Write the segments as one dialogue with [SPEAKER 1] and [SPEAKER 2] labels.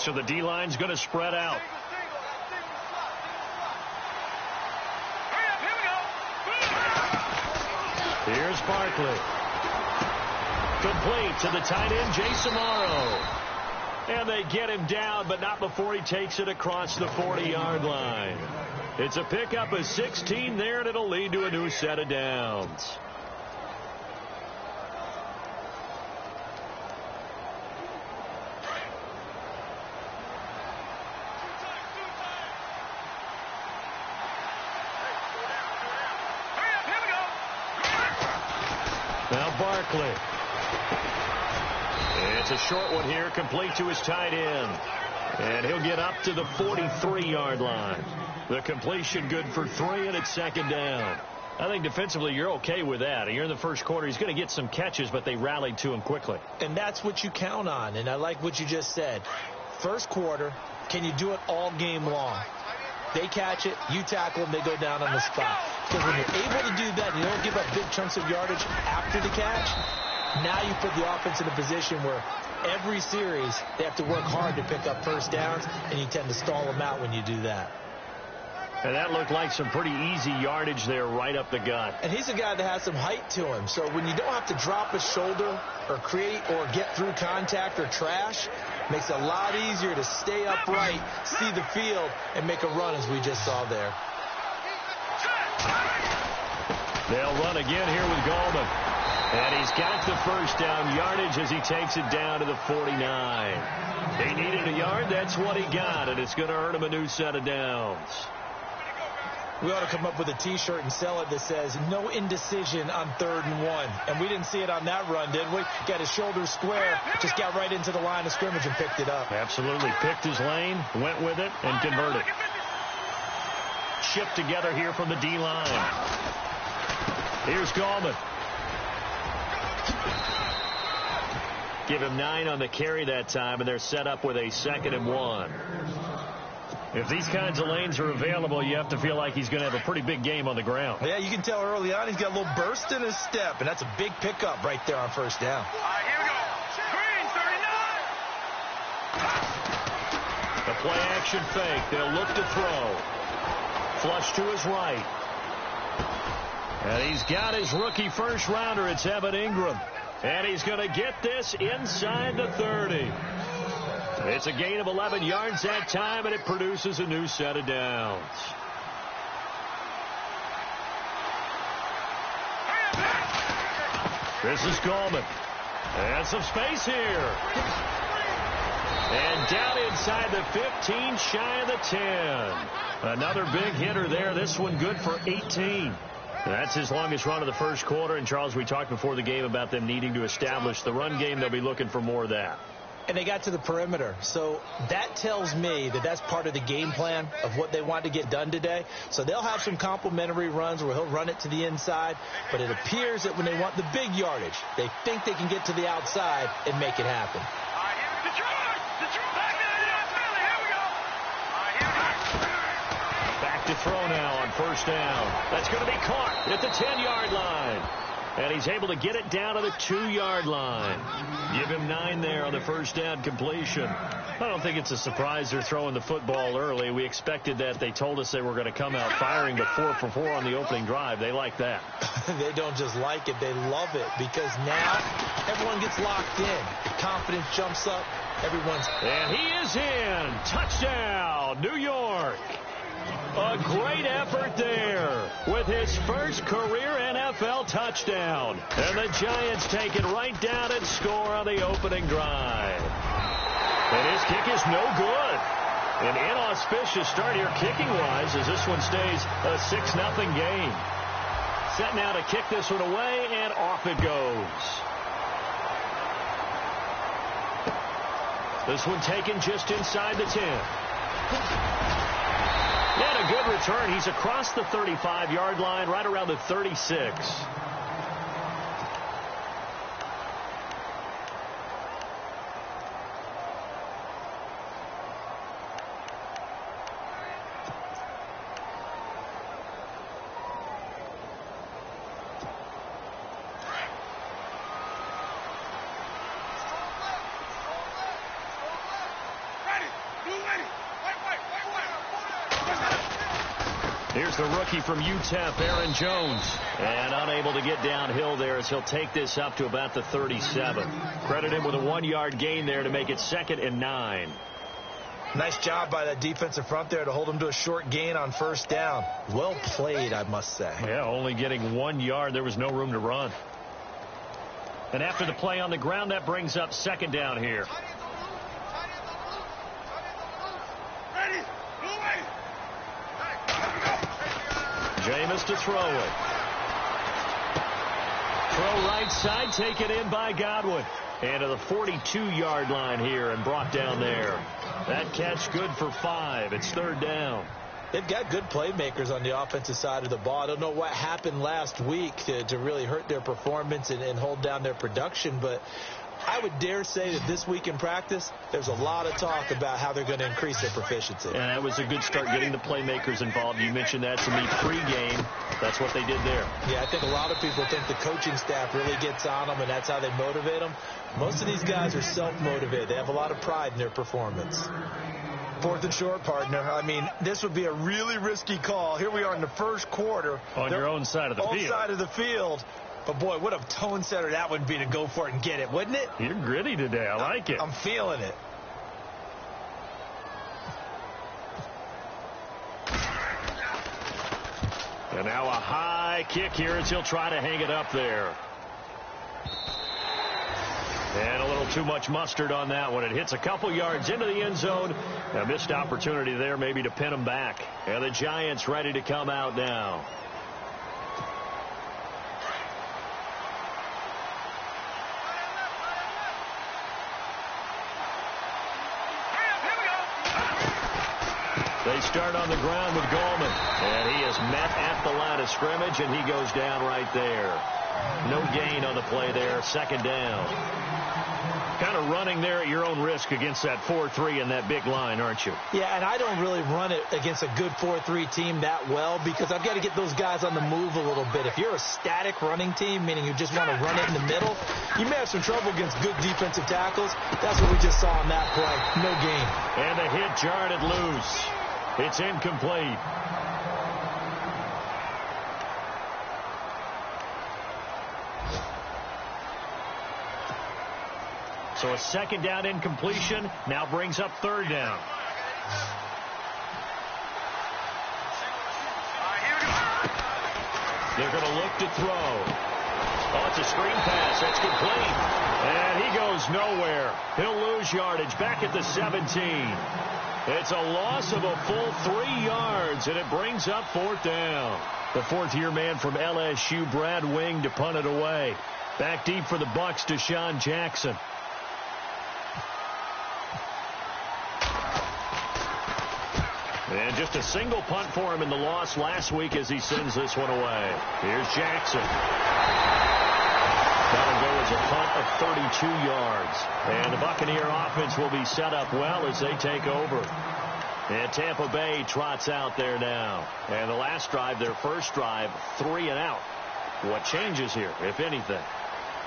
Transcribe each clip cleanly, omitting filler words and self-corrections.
[SPEAKER 1] So the D-line's going to spread out. Here's Barkley. Complete to the tight end, Jason Morrow. And they get him down, but not before he takes it across the 40-yard line. It's a pickup of 16 there, and it'll lead to a new set of downs. Now Barkley. It's a short one here, complete to his tight end. And he'll get up to the 43-yard line. The completion good for 3, and it's second down. I think defensively you're okay with that. You're in the first quarter. He's going to get some catches, but they rallied to him quickly.
[SPEAKER 2] And that's what you count on, and I like what you just said. First quarter, can you do it all game long? They catch it, you tackle them, they go down on the spot. Because when you're able to do that and you don't give up big chunks of yardage after the catch, now you put the offense in a position where every series they have to work hard to pick up first downs, and you tend to stall them out when you do that.
[SPEAKER 1] And that looked like some pretty easy yardage there right up the gut.
[SPEAKER 2] And he's a guy that has some height to him. So when you don't have to drop a shoulder or create or get through contact or trash, makes it a lot easier to stay upright, see the field, and make a run as we just saw there.
[SPEAKER 1] They'll run again here with Gallman. And he's got the first down yardage as he takes it down to the 49. He needed a yard. That's what he got, and it's going to earn him a new set of downs.
[SPEAKER 2] We ought to come up with a T-shirt and sell it that says, no indecision on 3rd and 1. And we didn't see it on that run, did we? Got his shoulders square, just got right into the line of scrimmage and picked it up.
[SPEAKER 1] Absolutely. Picked his lane, went with it, and converted. Shipped together here from the D-line. Here's Gallman. Give him 9 on the carry that time, and they're set up with a 2nd and 1. If these kinds of lanes are available, you have to feel like he's going to have a pretty big game on the ground.
[SPEAKER 2] Yeah, you can tell early on he's got a little burst in his step, and that's a big pickup right there on first down.
[SPEAKER 3] Here we go. Green, 39.
[SPEAKER 1] The play-action fake. They'll look to throw. Flush to his right. And he's got his rookie first-rounder. It's Evan Ingram. And he's going to get this inside the 30. It's a gain of 11 yards that time, and it produces a new set of downs. This is Gallman. And some space here. And down inside the 15, shy of the 10. Another big hitter there. This one good for 18. That's his longest run of the first quarter. And, Charles, we talked before the game about them needing to establish the run game. They'll be looking for more of that.
[SPEAKER 2] And they got to the perimeter. So that tells me that that's part of the game plan of what they want to get done today. So they'll have some complementary runs where he'll run it to the inside. But it appears that when they want the big yardage, they think they can get to the outside and make it happen.
[SPEAKER 1] Back to throw now on first down. That's going to be caught at the 10-yard line. And he's able to get it down to the 2-yard line. Give him 9 there on the first down completion. I don't think it's a surprise they're throwing the football early. We expected that. They told us they were going to come out firing, but 4 for 4 on the opening drive. They like that.
[SPEAKER 2] They don't just like it. They love it because now everyone gets locked in. The confidence jumps up. Everyone's...
[SPEAKER 1] And he is in. Touchdown, New York. A great effort there with his first career NFL touchdown. And the Giants take it right down and score on the opening drive. And his kick is no good. An inauspicious start here kicking-wise as this one stays a 6-0 game. Set now to kick this one away, and off it goes. This one taken just inside the 10. And a good return. He's across the 35-yard line, right around the 36.
[SPEAKER 3] Ready.
[SPEAKER 1] Here's the rookie from UTEP, Aaron Jones. And unable to get downhill there as he'll take this up to about the 37. Credit him with a 1-yard gain there to make it 2nd and 9.
[SPEAKER 2] Nice job by that defensive front there to hold him to a short gain on 1st down. Well played, I must say.
[SPEAKER 1] Yeah, only getting 1 yard. There was no room to run. And after the play on the ground, that brings up 2nd down here. Jameis to throw it. Throw right side, taken in by Godwin. And to the 42-yard line here and brought down there. That catch good for 5. It's 3rd down.
[SPEAKER 2] They've got good playmakers on the offensive side of the ball. I don't know what happened last week to really hurt their performance and hold down their production, but I would dare say that this week in practice, there's a lot of talk about how they're going to increase their proficiency.
[SPEAKER 1] And that was a good start getting the playmakers involved. You mentioned that to me pregame. That's what they did there.
[SPEAKER 2] Yeah, I think a lot of people think the coaching staff really gets on them, and that's how they motivate them. Most of these guys are self-motivated. They have a lot of pride in their performance. 4th and short, partner. I mean, this would be a really risky call. Here we are in the 1st quarter.
[SPEAKER 1] On your own side of the field.
[SPEAKER 2] Own side of the field. But, boy, what a tone setter that would be to go for it and get it, wouldn't it?
[SPEAKER 1] You're gritty today. I like it.
[SPEAKER 2] I'm feeling it.
[SPEAKER 1] And now a high kick here as he'll try to hang it up there. And a little too much mustard on that one. It hits a couple yards into the end zone. A missed opportunity there maybe to pin him back. And the Giants ready to come out now. They start on the ground with Gallman. And he is met at the line of scrimmage, and he goes down right there. No gain on the play there. 2nd down. Kind of running there at your own risk against that 4-3 and that big line, aren't you?
[SPEAKER 2] Yeah, and I don't really run it against a good 4-3 team that well because I've got to get those guys on the move a little bit. If you're a static running team, meaning you just want to run it in the middle, you may have some trouble against good defensive tackles. That's what we just saw on that play. No gain.
[SPEAKER 1] And the hit jarred it loose. It's incomplete. So a 2nd down incompletion now brings up 3rd down. They're going to look to throw. Oh, it's a screen pass. That's complete. And he goes nowhere. He'll lose yardage back at the 17. It's a loss of a full 3 yards, and it brings up 4th down. The 4th-year man from LSU, Brad Wing, to punt it away. Back deep for the Bucs, Deshaun Jackson. And just a single punt for him in the loss last week as he sends this one away. Here's Jackson. That'll go as a punt of 32 yards. And the Buccaneer offense will be set up well as they take over. And Tampa Bay trots out there now. And the last drive, their first drive, 3 and out. What changes here, if anything?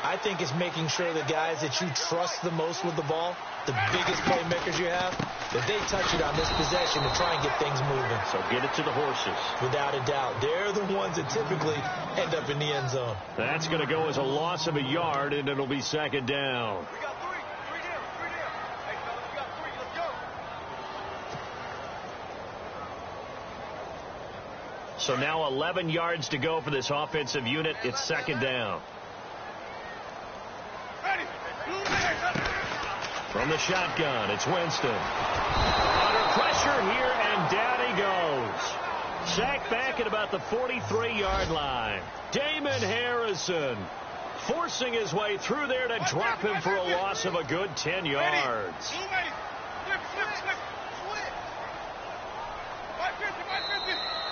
[SPEAKER 2] I think it's making sure the guys that you trust the most with the ball, the biggest playmakers you have, that they touch it on this possession to try and get things moving.
[SPEAKER 1] So get it to the horses.
[SPEAKER 2] Without a doubt. They're the ones that typically end up in the end zone.
[SPEAKER 1] That's going to go as a loss of a yard, and it'll be 2nd down.
[SPEAKER 3] We got 3. 3 down. 3 down. Hey, fellas, we got 3. Let's go.
[SPEAKER 1] So now 11 yards to go for this offensive unit. It's 2nd down. From the shotgun, it's Winston. Under pressure here, and down he goes. Sacked back at about the 43-yard line. Damon Harrison forcing his way through there to drop him for a loss of a good 10 yards.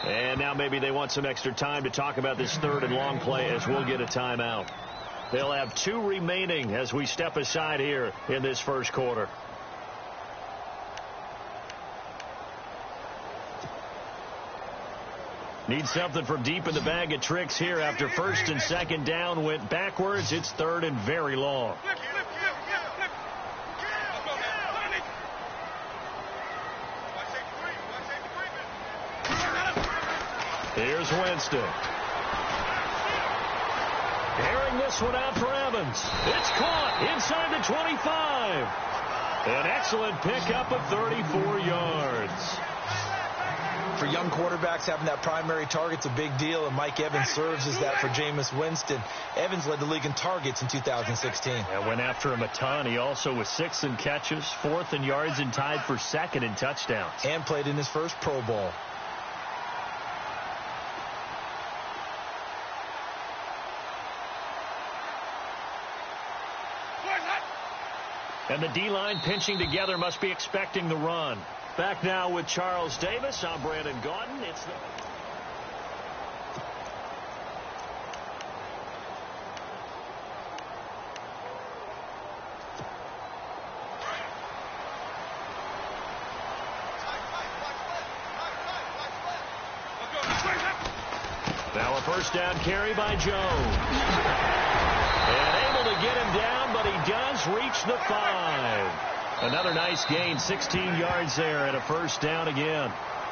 [SPEAKER 1] And now maybe they want some extra time to talk about this 3rd and long play as we'll get a timeout. They'll have 2 remaining as we step aside here in this 1st quarter. Need something from deep in the bag of tricks here after 1st and 2nd down went backwards. It's 3rd and very long. Jameis Winston. Airing this one out for Evans. It's caught inside the 25. An excellent pickup of 34 yards.
[SPEAKER 2] For young quarterbacks, having that primary target's a big deal, and Mike Evans serves as that for Jameis Winston. Evans led the league in targets in 2016.
[SPEAKER 1] And went after him a ton. He also was 6th in catches, 4th in yards, and tied for 2nd in touchdowns.
[SPEAKER 2] And played in his first Pro Bowl.
[SPEAKER 1] And the D-line pinching together, must be expecting the run. Back now with Charles Davis. I'm Brandon Gaudin. It's the... Now a first down carry by Jones. And able to get him down, but he does reach the 5. Another nice gain, 16 yards there, and a first down again.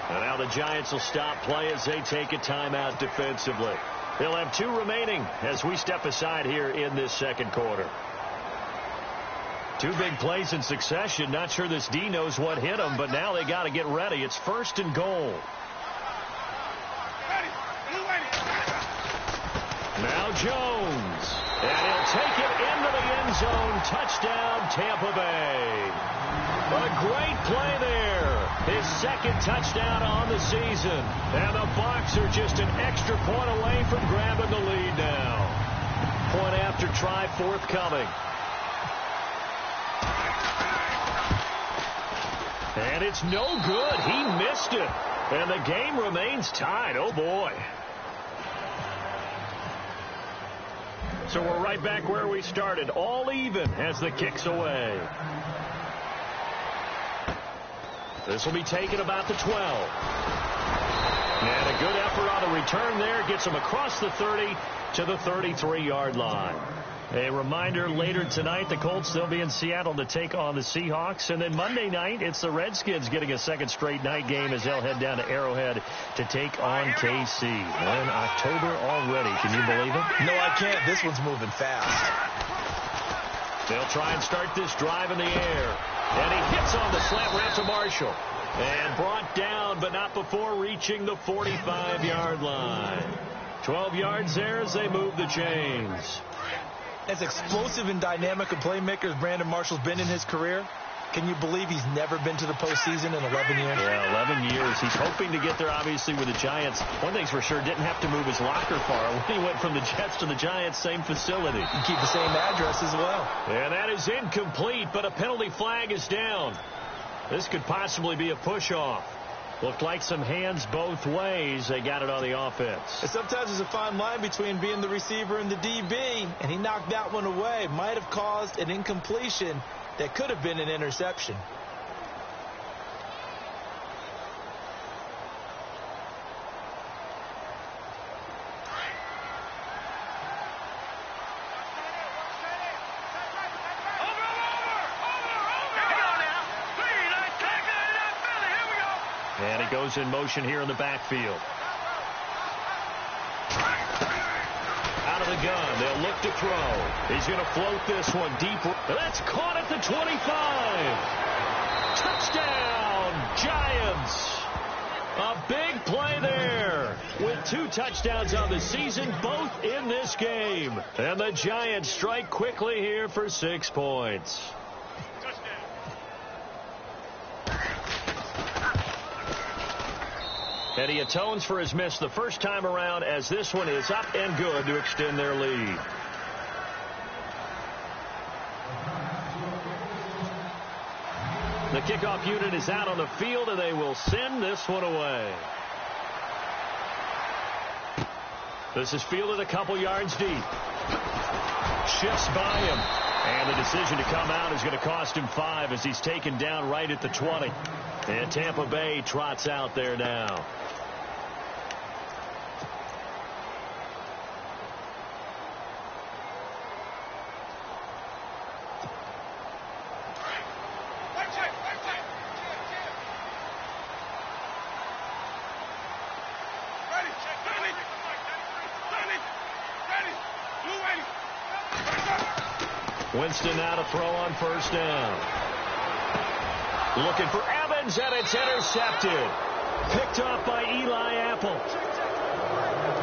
[SPEAKER 1] And now the Giants will stop play as they take a timeout defensively. They'll have 2 remaining as we step aside here in this second quarter. 2 big plays in succession. Not sure this D knows what hit them, but now they got to get ready. It's 1st and goal. Now Jones. And he'll take it into the end zone. Touchdown, Tampa Bay. A great play there. His 2nd touchdown on the season. And the Bucs are just an extra point away from grabbing the lead now. Point after try forthcoming. And it's no good. He missed it. And the game remains tied. Oh, boy. So we're right back where we started, all even as the kick's away. This will be taken about the 12. And a good effort on the return there. Gets him across the 30 to the 33-yard line. A reminder, later tonight, the Colts, they'll be in Seattle to take on the Seahawks. And then Monday night, it's the Redskins getting a 2nd straight night game as they'll head down to Arrowhead to take on KC. In October already. Can you believe it?
[SPEAKER 2] No, I can't. This one's moving fast.
[SPEAKER 1] They'll try and start this drive in the air. And he hits on the slant route to Marshall. And brought down, but not before reaching the 45-yard line. 12 yards there as they move the chains.
[SPEAKER 2] As explosive and dynamic a playmaker as Brandon Marshall's been in his career, can you believe he's never been to the postseason in 11 years?
[SPEAKER 1] Yeah, 11 years. He's hoping to get there, obviously, with the Giants. One thing's for sure, didn't have to move his locker far. When he went from the Jets to the Giants, same facility.
[SPEAKER 2] You keep the same address as well.
[SPEAKER 1] And that is incomplete, but a penalty flag is down. This could possibly be a push-off. Looked like some hands both ways. They got it on the offense.
[SPEAKER 2] And sometimes there's a fine line between being the receiver and the DB, and he knocked that one away. Might have caused an incompletion that could have been an interception.
[SPEAKER 1] And he goes in motion here in the backfield. Out of the gun. They'll look to throw. He's going to float this one deep. That's caught at the 25. Touchdown, Giants. A big play there with 2 touchdowns on the season, both in this game. And the Giants strike quickly here for 6 points. And he atones for his miss the first time around as this one is up and good to extend their lead. The kickoff unit is out on the field, and they will send this one away. This is fielded a couple yards deep. Shifts by him. And the decision to come out is going to cost him 5 as he's taken down right at the 20. And Tampa Bay trots out there now. Winston now to throw on first down. Looking for Evans, and it's intercepted. Picked off by Eli Apple.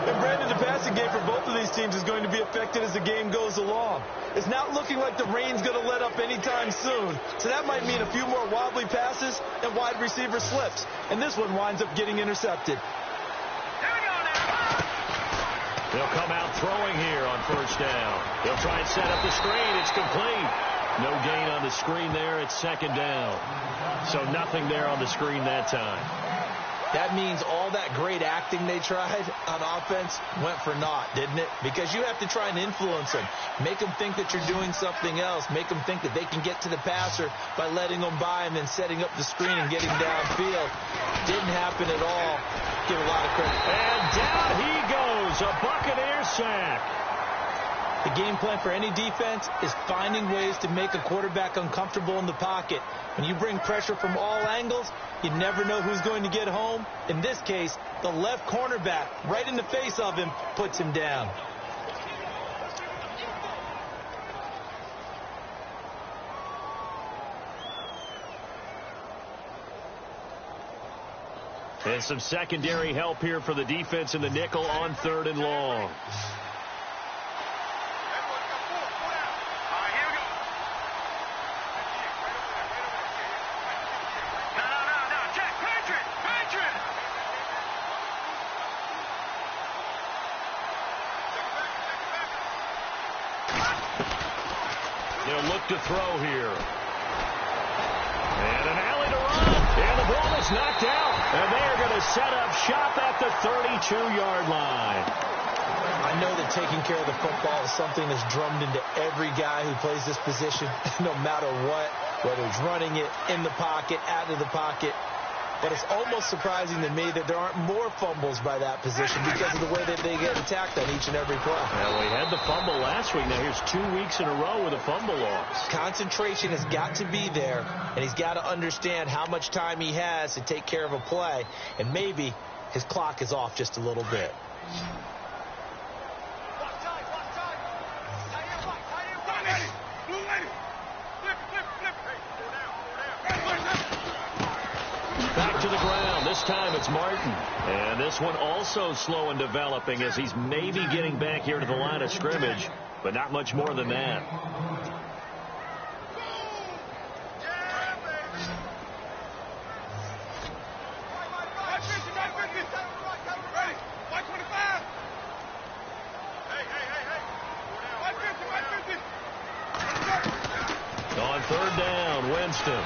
[SPEAKER 2] And Brandon, the passing game for both of these teams is going to be affected as the game goes along. It's not looking like the rain's going to let up anytime soon. So that might mean a few more wobbly passes and wide receiver slips. And this one winds up getting intercepted.
[SPEAKER 1] They'll come out throwing here on first down. They'll try and set up the screen. It's complete. No gain on the screen there. It's second down. So nothing there on the screen that time.
[SPEAKER 2] That means all that great acting they tried on offense went for naught, didn't it? Because you have to try and influence them. Make them think that you're doing something else. Make them think that they can get to the passer by letting them by and then setting up the screen and getting downfield. Didn't happen at all. Give a lot of credit.
[SPEAKER 1] And down he goes. A Buccaneer sack.
[SPEAKER 2] The game plan for any defense is finding ways to make a quarterback uncomfortable in the pocket. When you bring pressure from all angles, you never know who's going to get home. In this case, the left cornerback, right in the face of him, puts him down.
[SPEAKER 1] And some secondary help here for the defense in the nickel on 3rd and long. They'll look to throw here. And an alley to run. And the ball is knocked out. And they are going to set up shop at the 32-yard line.
[SPEAKER 2] I know that taking care of the football is something that's drummed into every guy who plays this position, no matter what, whether it's running it, in the pocket, out of the pocket. But it's almost surprising to me that there aren't more fumbles by that position because of the way that they get attacked on each and every play.
[SPEAKER 1] Well, we had the fumble last week. Now here's 2 weeks in a row with a fumble loss.
[SPEAKER 2] Concentration has got to be there, and he's got to understand how much time he has to take care of a play, and maybe his clock is off just a little bit.
[SPEAKER 1] Back to the ground. This time it's Martin. And this one also slow in developing as he's maybe getting back here to the line of scrimmage, but not much more than that. On 3rd down, Winston.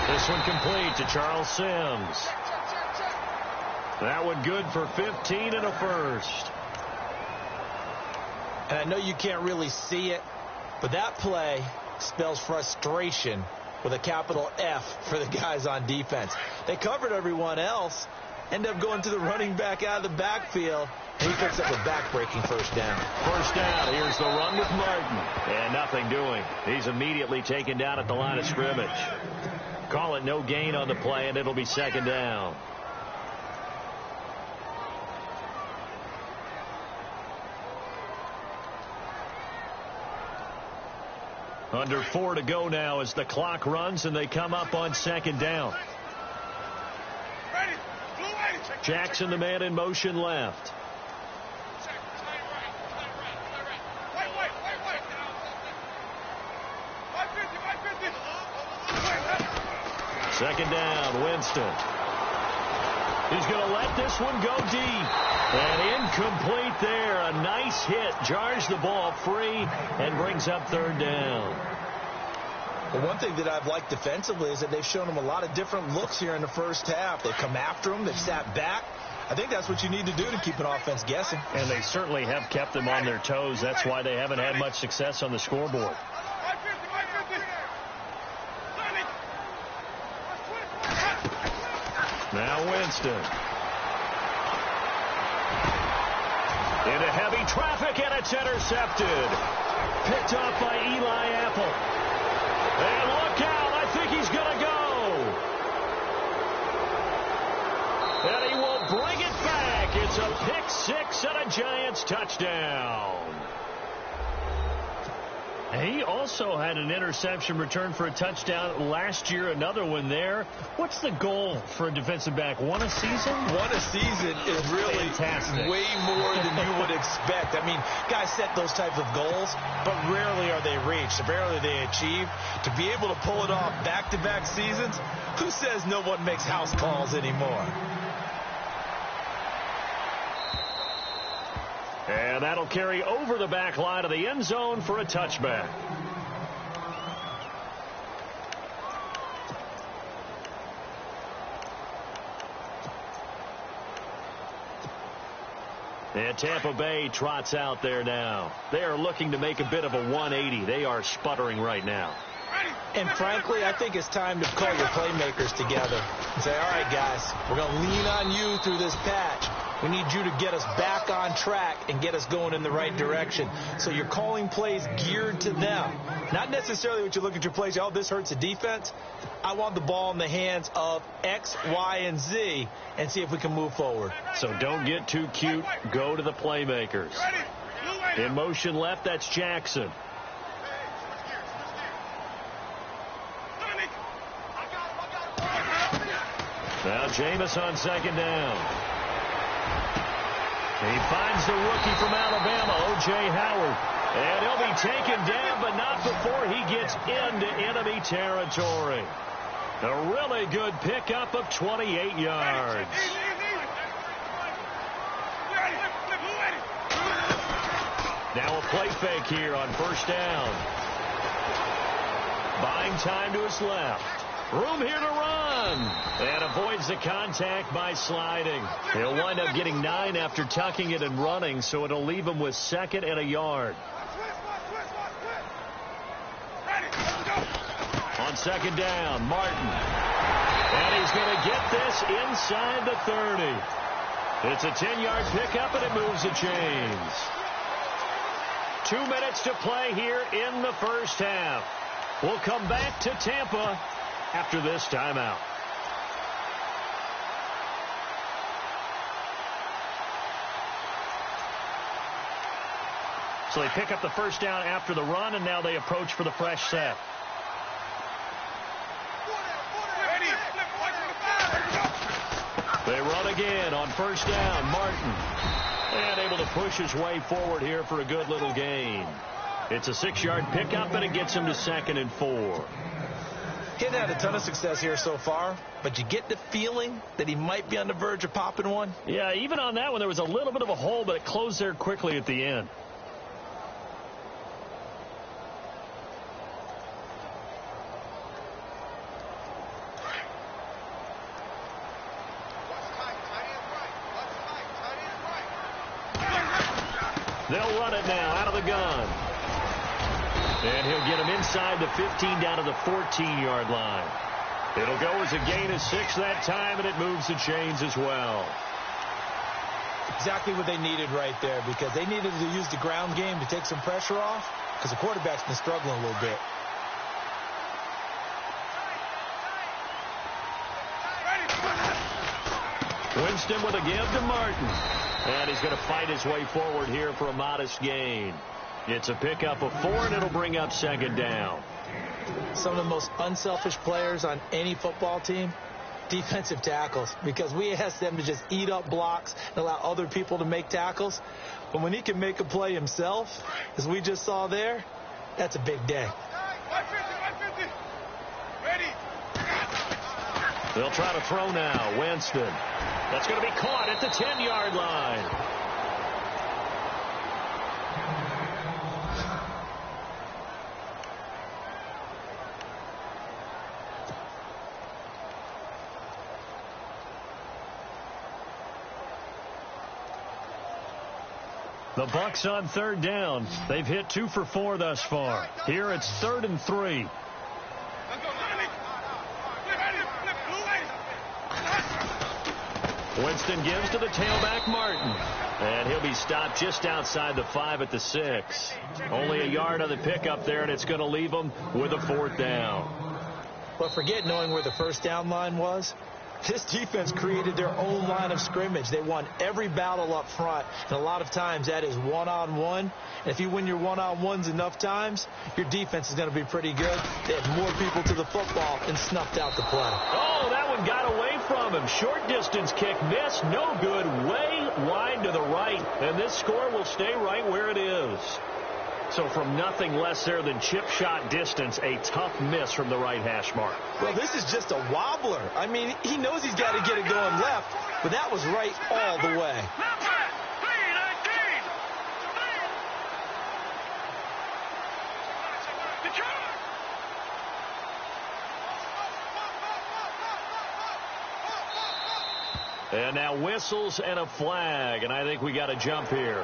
[SPEAKER 1] This one complete to Charles Sims. That one good for 15 and a first.
[SPEAKER 2] And I know you can't really see it, but that play spells frustration with a capital F for the guys on defense. They covered everyone else, end up going to the running back out of the backfield, and he picks up a back-breaking first down.
[SPEAKER 1] First down, here's the run with Martin. And nothing doing. He's immediately taken down at the line of scrimmage. Call it no gain on the play, and it'll be second down. Under 4 to go now as the clock runs, and they come up on second down. Jackson, the man in motion left. Second down, Winston. He's going to let this one go deep. And incomplete there. A nice hit. Jars the ball free and brings up 3rd down.
[SPEAKER 2] Well, one thing that I've liked defensively is that they've shown him a lot of different looks here in the first half. They've come after him. They've sat back. I think that's what you need to do to keep an offense guessing.
[SPEAKER 1] And they certainly have kept them on their toes. That's why they haven't had much success on the scoreboard. Now Winston. Into heavy traffic, and it's intercepted. Picked off by Eli Apple. And look out, I think he's going to go. And he will bring it back. It's a pick six and a Giants touchdown. He also had an interception return for a touchdown last year, another one there. What's the goal for a defensive back? One a season?
[SPEAKER 2] One a season is really
[SPEAKER 1] fantastic.
[SPEAKER 2] Way more than you would expect. I mean, guys set those types of goals, but rarely are they reached, rarely are they achieved. To be able to pull it off back-to-back seasons, who says no one makes house calls anymore?
[SPEAKER 1] And that'll carry over the back line of the end zone for a touchback. And Tampa Bay trots out there now. They are looking to make a bit of a 180. They are sputtering right now.
[SPEAKER 2] And frankly, I think it's time to call your playmakers together and say, all right, guys, we're going to lean on you through this patch. We need you to get us back on track and get us going in the right direction. So you're calling plays geared to them. Not necessarily what you look at your plays, oh, this hurts the defense. I want the ball in the hands of X, Y, and Z and see if we can move forward.
[SPEAKER 1] So don't get too cute. Go to the playmakers. In motion left, that's Jackson. Now Jameis on second down. He finds the rookie from Alabama, O.J. Howard. And he'll be taken down, but not before he gets into enemy territory. A really good pickup of 28 yards. Now a play fake here on first down. Buying time to his left. Room here to run. And avoids the contact by sliding. He'll wind up getting 9 after tucking it and running, so it'll leave him with 2nd and a yard. On second down, Martin. And he's going to get this inside the 30. It's a 10-yard pickup, and it moves the chains. 2 minutes to play here in the first half. We'll come back to Tampa after this timeout. So they pick up the first down after the run, and now they approach for the fresh set. They run again on first down. Martin. And able to push his way forward here for a good little gain. It's a 6-yard pickup, and it gets him to 2nd and 4.
[SPEAKER 2] He hasn't had a ton of success here so far, but you get the feeling that he might be on the verge of popping one.
[SPEAKER 1] Yeah, even on that one, there was a little bit of a hole, but it closed there quickly at the end. They'll run it now out of the gun. And he'll get him inside the 15 down to the 14-yard line. It'll go as a gain of 6 that time, and it moves the chains as well.
[SPEAKER 2] Exactly what they needed right there, because they needed to use the ground game to take some pressure off, because the quarterback's been struggling a little bit.
[SPEAKER 1] Winston with a give to Martin. And he's going to fight his way forward here for a modest gain. It's a pickup of 4, and it'll bring up 2nd down.
[SPEAKER 2] Some of the most unselfish players on any football team, defensive tackles, because we ask them to just eat up blocks and allow other people to make tackles. But when he can make a play himself, as we just saw there, that's a big day.
[SPEAKER 1] They'll try to throw now. Winston. That's going to be caught at the 10-yard line. The Bucs on 3rd down. They've hit 2 for 4 thus far. Here it's 3rd and 3. Winston gives to the tailback, Martin. And he'll be stopped just outside the 5 at the 6. Only a yard on the pickup there, and it's going to leave him with a 4th down.
[SPEAKER 2] But forget knowing where the first down line was. This defense created their own line of scrimmage. They won every battle up front, and a lot of times that is one-on-one. And if you win your one-on-ones enough times, your defense is going to be pretty good. They had more people to the football and snuffed out the play.
[SPEAKER 1] Oh, that one got away from him. Short distance kick missed. No good. Way wide to the right. And this score will stay right where it is. So from nothing less there than chip shot distance, a tough miss from the right hash mark.
[SPEAKER 2] Well, this is just a wobbler. I mean, he knows he's got to get it going left, but that was right all the way.
[SPEAKER 1] And now whistles and a flag, and I think we got a jump here.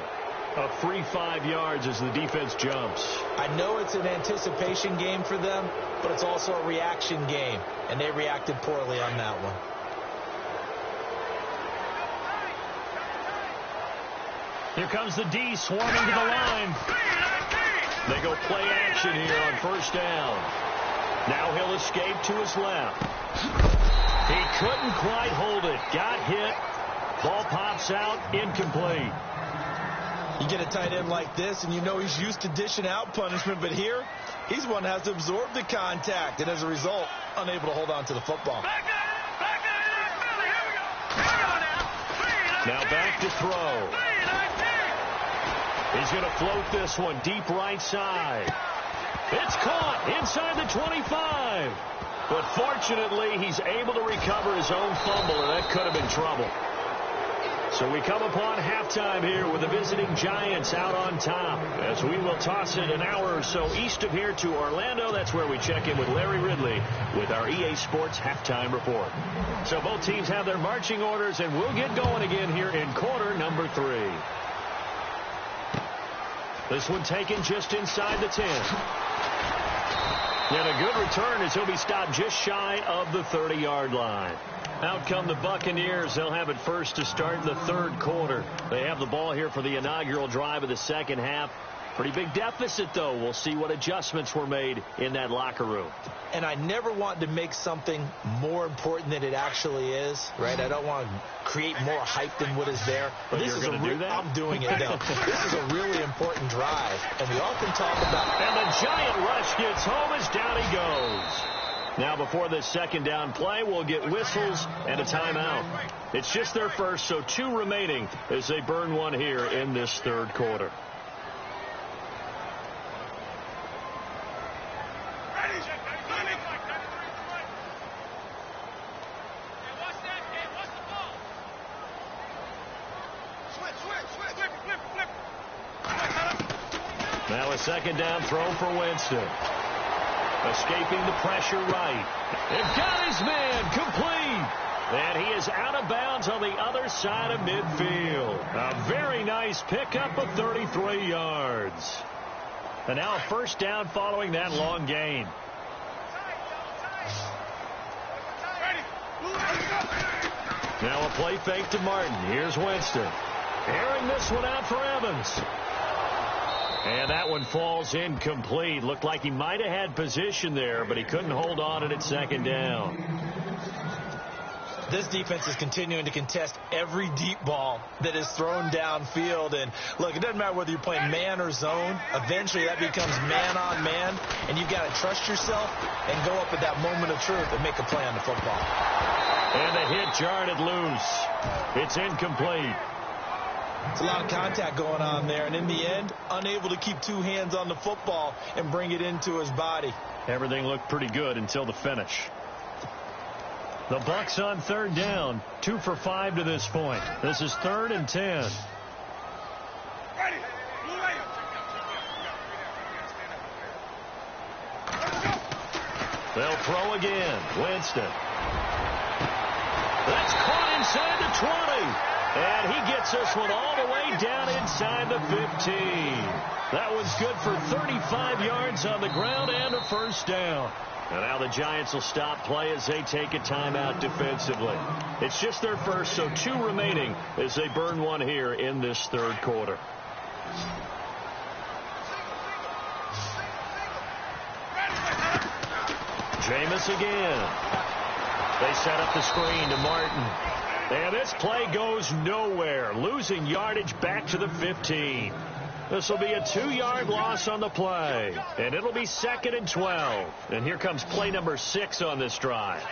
[SPEAKER 1] A free 5 yards as the defense jumps.
[SPEAKER 2] I know it's an anticipation game for them, but it's also a reaction game, and they reacted poorly on that one.
[SPEAKER 1] Here comes the D swarming to the line. They go play action here on first down. Now he'll escape to his left. He couldn't quite hold it. Got hit. Ball pops out. Incomplete.
[SPEAKER 2] You get a tight end like this, and you know he's used to dishing out punishment, but here, he's one that has to absorb the contact, and as a result, unable to hold on to the football.
[SPEAKER 1] Now back to throw. He's going to float this one deep right side. It's caught inside the 25. But fortunately, he's able to recover his own fumble, and that could have been trouble. So we come upon halftime here with the visiting Giants out on top, as we will toss it an hour or so east of here to Orlando. That's where we check in with Larry Ridley with our EA Sports halftime report. So both teams have their marching orders, and we'll get going again here in quarter number 3. This one taken just inside the 10. And a good return as he'll be stopped just shy of the 30-yard line. Out come the Buccaneers. They'll have it first to start the third quarter. They have the ball here for the inaugural drive of the second half. Pretty big deficit, though. We'll see what adjustments were made in that locker room.
[SPEAKER 2] And I never want to make something more important than it actually is, right? I don't want to create more hype than what is there.
[SPEAKER 1] But this is going to do that?
[SPEAKER 2] I'm doing it now. This is a really important drive, and we often talk about...
[SPEAKER 1] And the giant rush gets home as down he goes. Now, before this second down play, we'll get whistles and a timeout. It's just their first, so 2 remaining as they burn one here in this third quarter. Now a second down throw for Winston. Escaping the pressure right. They've got his man complete. And he is out of bounds on the other side of midfield. A very nice pickup of 33 yards. And now a first down following that long gain. Now a play fake to Martin. Here's Winston. Airing this one out for Evans. And that one falls incomplete. Looked like he might have had position there, but he couldn't hold on at second down.
[SPEAKER 2] This defense is continuing to contest every deep ball that is thrown downfield. And, look, it doesn't matter whether you're playing man or zone. Eventually that becomes man-on-man, and you've got to trust yourself and go up at that moment of truth and make a play on the football.
[SPEAKER 1] And the hit jarred it loose. It's incomplete.
[SPEAKER 2] It's a lot of contact going on there, and in the end, unable to keep 2 hands on the football and bring it into his body.
[SPEAKER 1] Everything looked pretty good until the finish. The Bucs on third down, 2 for 5 to this point. This is 3rd and 10. They'll throw again. Winston. That's caught inside the 20. And he gets this one all the way down inside the 15. That one's good for 35 yards on the ground and a first down. And now the Giants will stop play as they take a timeout defensively. It's just their first, so 2 remaining as they burn one here in this third quarter. Jameis again. They set up the screen to Martin. And this play goes nowhere, losing yardage back to the 15. This will be a 2-yard loss on the play, and it'll be 2nd and 12. And here comes play number 6 on this drive.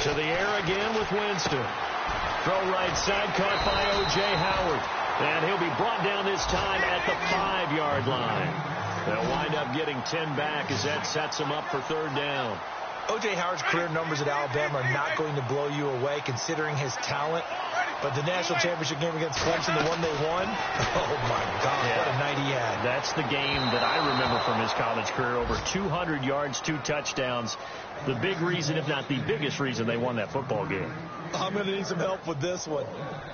[SPEAKER 1] To the air again with Winston. Throw right side, caught by O.J. Howard. And he'll be brought down this time at the 5-yard line. They'll wind up getting 10 back as that sets them up for 3rd down.
[SPEAKER 2] O.J. Howard's career numbers at Alabama are not going to blow you away considering his talent. But the national championship game against Clemson, the one they won, oh, my God, yeah. What a night he had.
[SPEAKER 1] That's the game that I remember from his college career. Over 200 yards, 2 touchdowns. The big reason, if not the biggest reason, they won that football game.
[SPEAKER 2] I'm going to need some help with this one.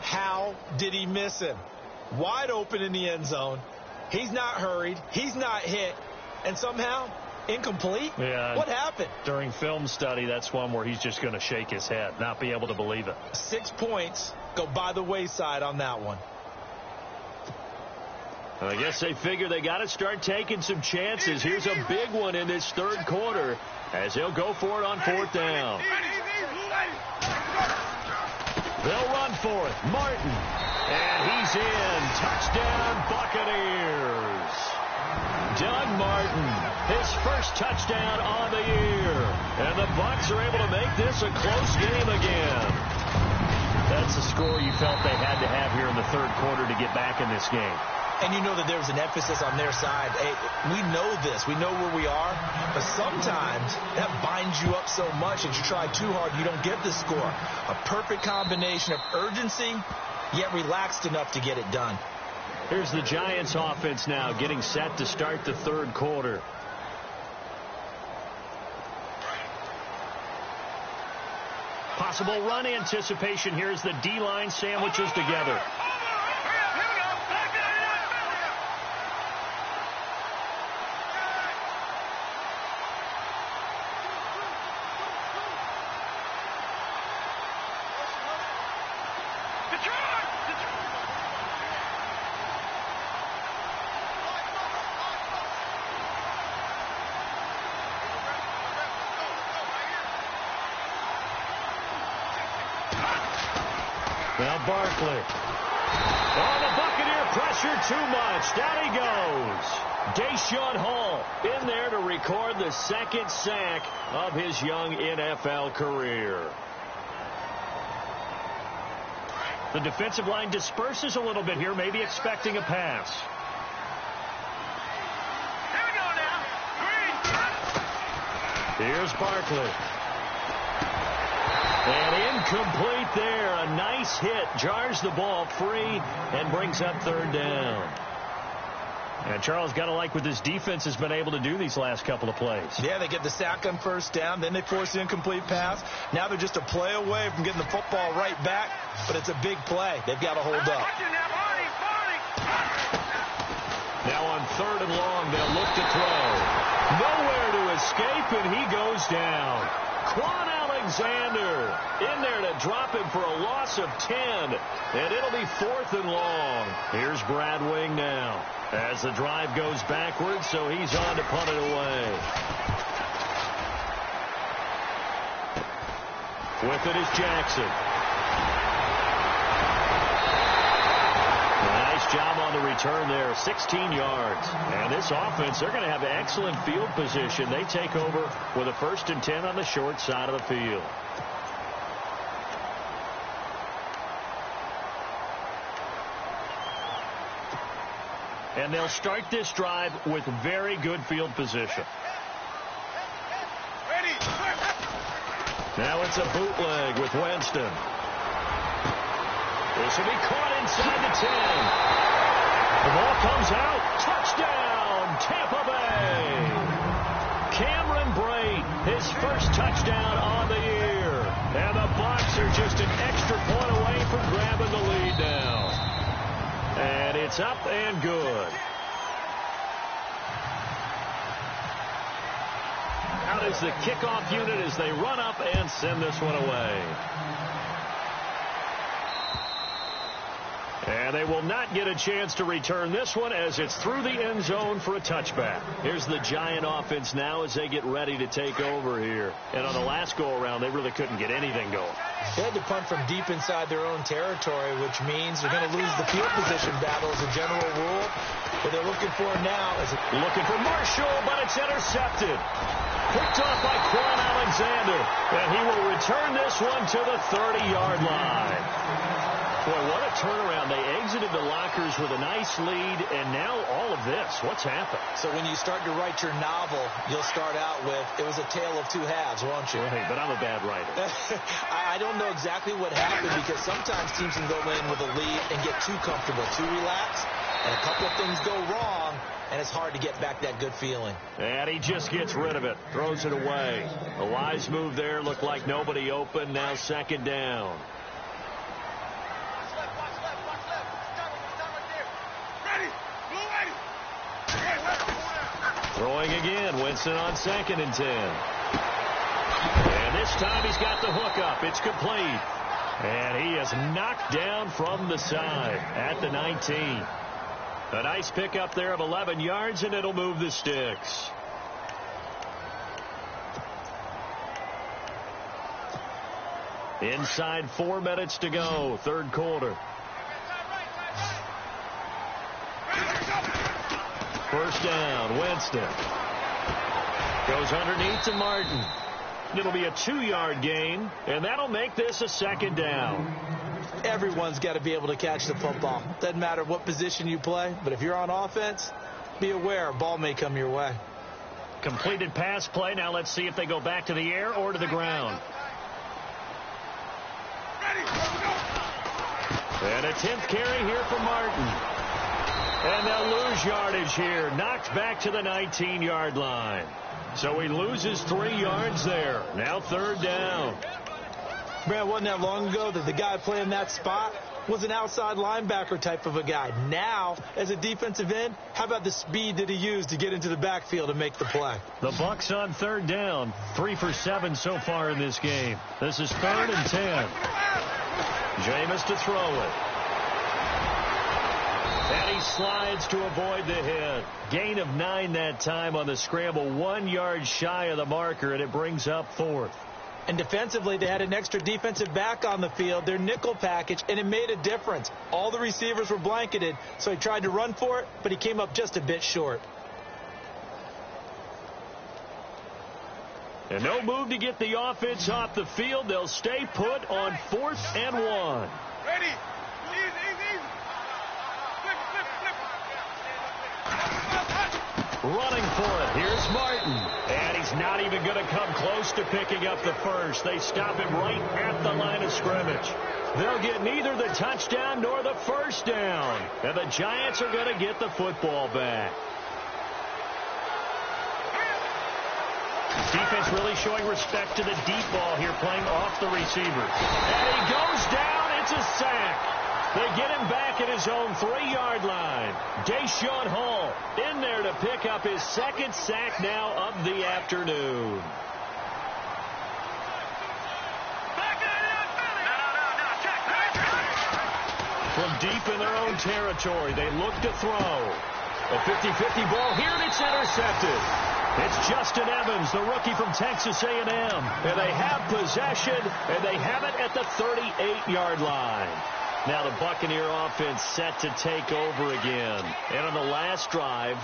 [SPEAKER 2] How did he miss him? Wide open in the end zone. He's not hurried. He's not hit. And somehow, incomplete?
[SPEAKER 1] Yeah.
[SPEAKER 2] What happened?
[SPEAKER 1] During film study, that's one where he's just going to shake his head, not be able to believe it.
[SPEAKER 2] 6 points go by the wayside on that one.
[SPEAKER 1] I guess they figure they got to start taking some chances. Here's a big one in this 3rd quarter as they'll go for it on 4th down. They'll run for it. Martin. And he's in. Touchdown, Buccaneers. Doug Martin, his first touchdown on the year. And the Bucs are able to make this a close game again. That's the score you felt they had to have here in the 3rd quarter to get back in this game.
[SPEAKER 2] And you know that there's an emphasis on their side. Hey, we know this. We know where we are. But sometimes that binds you up so much that you try too hard, you don't get the score. A perfect combination of urgency, yet relaxed enough to get it done.
[SPEAKER 1] Here's the Giants offense now getting set to start the 3rd quarter. Possible run anticipation here as the D-line sandwiches together. Now Barkley. Oh, the Buccaneer pressure too much. Down he goes. Deshaun Hall in there to record the 2nd sack of his young NFL career. The defensive line disperses a little bit here, maybe expecting a pass. Here's Barkley. And incomplete there. A nice hit. Jars the ball free and brings up 3rd down. And Charles, got to like what this defense has been able to do these last couple of plays.
[SPEAKER 2] Yeah, they get the sack on 1st down. Then they force the incomplete pass. Now they're just a play away from getting the football right back. But it's a big play. They've got to hold up.
[SPEAKER 1] Now on 3rd and long, they'll look to throw. Nowhere to escape, and he goes down. Quan Alexander in there to drop him for a loss of 10. And it'll be 4th and long. Here's Brad Wing now as the drive goes backwards, so he's on to punt it away. With it is Jackson. Nice job on the return there, 16 yards. And this offense, they're going to have excellent field position. They take over with a 1st and 10 on the short side of the field. And they'll start this drive with very good field position. Now it's a bootleg with Winston. This will be caught inside the 10. The ball comes out. Touchdown, Tampa Bay. Cameron Brate, his first touchdown on the year. And the Bucs are just an extra point away from grabbing the lead now. And it's up and good. Out out as the kickoff unit as they run up and send this one away. And they will not get a chance to return this one as it's through the end zone for a touchback. Here's the Giant offense now as they get ready to take over here. And on the last go-around, they really couldn't get anything going.
[SPEAKER 2] They had to punt from deep inside their own territory, which means they're going to lose the field position battle as a general rule. What they're looking for now is
[SPEAKER 1] looking for Marshall, but it's intercepted. Picked off by Quan Alexander. And he will return this one to the 30-yard line. Boy, what a turnaround. They exited the lockers with a nice lead, and now all of this. What's happened?
[SPEAKER 2] So when you start to write your novel, you'll start out with, it was a tale of two halves, won't you?
[SPEAKER 1] Hey, but I'm a bad writer.
[SPEAKER 2] I don't know exactly what happened because sometimes teams can go in with a lead and get too comfortable, too relaxed, and a couple of things go wrong, and it's hard to get back that good feeling.
[SPEAKER 1] And he just gets rid of it, throws it away. A wise move there, looked like nobody open, now second down. Throwing again, Winston on 2nd and 10. And this time he's got the hook up. It's complete. And he is knocked down from the side at the 19. A nice pickup there of 11 yards, and it'll move the sticks. Inside 4 minutes to go, third quarter. First down, Winston. Goes underneath to Martin. It'll be a 2-yard gain, and that'll make this a second down.
[SPEAKER 2] Everyone's got to be able to catch the football. Doesn't matter what position you play, but if you're on offense, be aware a ball may come your way.
[SPEAKER 1] Completed pass play. Now let's see if they go back to the air or to the ground. And a 10th carry here for Martin. And they'll lose yardage here. Knocked back to the 19-yard line. So he loses 3 yards there. Now third down.
[SPEAKER 2] Brad, wasn't that long ago that the guy playing that spot was an outside linebacker type of a guy. Now, as a defensive end, how about the speed that he used to get into the backfield and make the play?
[SPEAKER 1] The Bucs on third down. 3 for 7 so far in this game. This is 3rd and 10. Jameis to throw it. And he slides to avoid the hit. Gain of 9 that time on the scramble. 1 yard shy of the marker, and it brings up 4th.
[SPEAKER 2] And defensively, they had an extra defensive back on the field, their nickel package, and it made a difference. All the receivers were blanketed, so he tried to run for it, but he came up just a bit short.
[SPEAKER 1] And no move to get the offense off the field. They'll stay put on 4th and 1.
[SPEAKER 3] Ready. Easy.
[SPEAKER 1] Running for it. Here's Martin. And he's not even going to come close to picking up the first. They stop him right at the line of scrimmage. They'll get neither the touchdown nor the first down. And the Giants are going to get the football back. Defense really showing respect to the deep ball here, playing off the receivers. And he goes down. It's a sack. They get him back at his own 3-yard line. Deshaun Hall in there to pick up his 2nd sack now of the afternoon. From deep in their own territory, they look to throw. A 50-50 ball here, and it's intercepted. It's Justin Evans, the rookie from Texas A&M. And they have possession, and they have it at the 38-yard line. Now the Buccaneer offense set to take over again. And on the last drive,